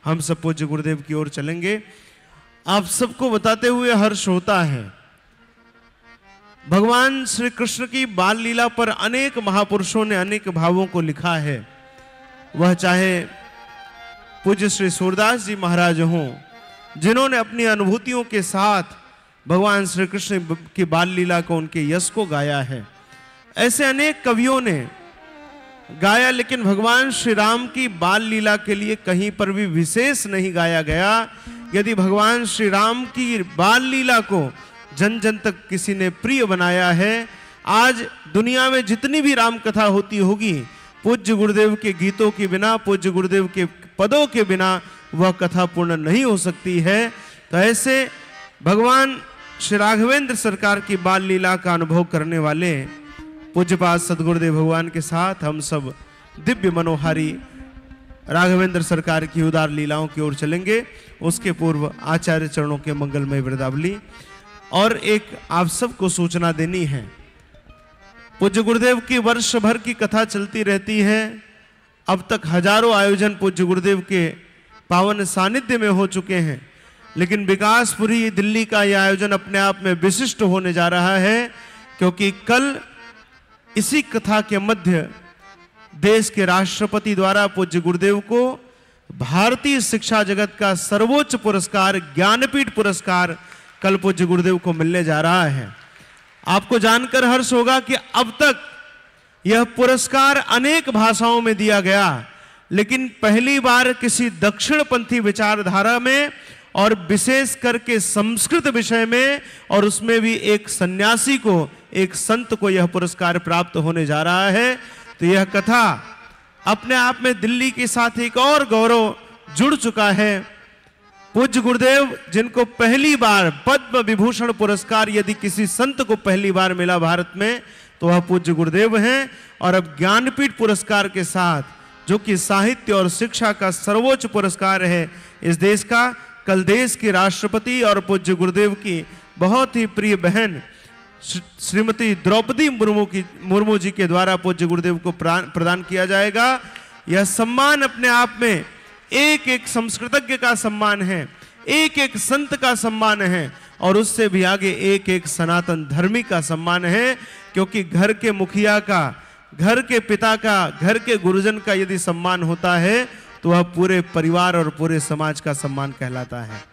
हम सब पूज्य गुरुदेव की ओर चलेंगे। आप सबको बताते हुए हर्ष होता है, भगवान श्री कृष्ण की बाल लीला पर अनेक महापुरुषों ने अनेक भावों को लिखा है। वह चाहे पूज्य श्री सूरदास जी महाराज हों, जिन्होंने अपनी अनुभूतियों के साथ भगवान श्री कृष्ण की बाल लीला को, उनके यश को गाया है। ऐसे अनेक कवियों ने गाया, लेकिन भगवान श्री राम की बाल लीला के लिए कहीं पर भी विशेष नहीं गाया गया। यदि भगवान श्री राम की बाल लीला को जन जन तक किसी ने प्रिय बनाया है, आज दुनिया में जितनी भी राम कथा होती होगी, पूज्य गुरुदेव के गीतों के बिना, पूज्य गुरुदेव के पदों के बिना वह कथा पूर्ण नहीं हो सकती है। तो ऐसे भगवान श्री राघवेंद्र सरकार की बाल लीला का अनुभव करने वाले पूज्यपाद सदगुरुदेव भगवान के साथ हम सब दिव्य मनोहारी राघवेंद्र सरकार की उदार लीलाओं की ओर चलेंगे। उसके पूर्व आचार्य चरणों के मंगलमय वृंदावली और एक आप सबको सूचना देनी है। पूज्य गुरुदेव की वर्ष भर की कथा चलती रहती है। अब तक हजारों आयोजन पूज्य गुरुदेव के पावन सानिध्य में हो चुके हैं, लेकिन विकासपुरी दिल्ली का यह आयोजन अपने आप में विशिष्ट होने जा रहा है, क्योंकि कल इसी कथा के मध्य देश के राष्ट्रपति द्वारा पूज्य गुरुदेव को भारतीय शिक्षा जगत का सर्वोच्च पुरस्कार ज्ञानपीठ पुरस्कार कल पूज्य गुरुदेव को मिलने जा रहा है। आपको जानकर हर्ष होगा कि अब तक यह पुरस्कार अनेक भाषाओं में दिया गया, लेकिन पहली बार किसी दक्षिणपंथी विचारधारा में और विशेष करके संस्कृत विषय में, और उसमें भी एक सन्यासी को, एक संत को यह पुरस्कार प्राप्त होने जा रहा है। तो यह कथा अपने आप में दिल्ली के साथ एक और गौरव जुड़ चुका है। पूज्य गुरुदेव जिनको पहली बार पद्म विभूषण पुरस्कार यदि किसी संत को पहली बार मिला भारत में, तो वह पूज्य गुरुदेव हैं। और अब ज्ञानपीठ पुरस्कार के साथ, जो कि साहित्य और शिक्षा का सर्वोच्च पुरस्कार है इस देश का, कल देश के राष्ट्रपति और पूज्य गुरुदेव की बहुत ही प्रिय बहन श्रीमती द्रौपदी मुर्मू जी के द्वारा पूज्य गुरुदेव को प्रदान किया जाएगा। यह सम्मान अपने आप में एक एक संस्कृतज्ञ का सम्मान है, एक एक संत का सम्मान है, और उससे भी आगे एक एक सनातन धर्मी का सम्मान है। क्योंकि घर के मुखिया का, घर के पिता का, घर के गुरुजन का यदि सम्मान होता है, तो वह पूरे परिवार और पूरे समाज का सम्मान कहलाता है।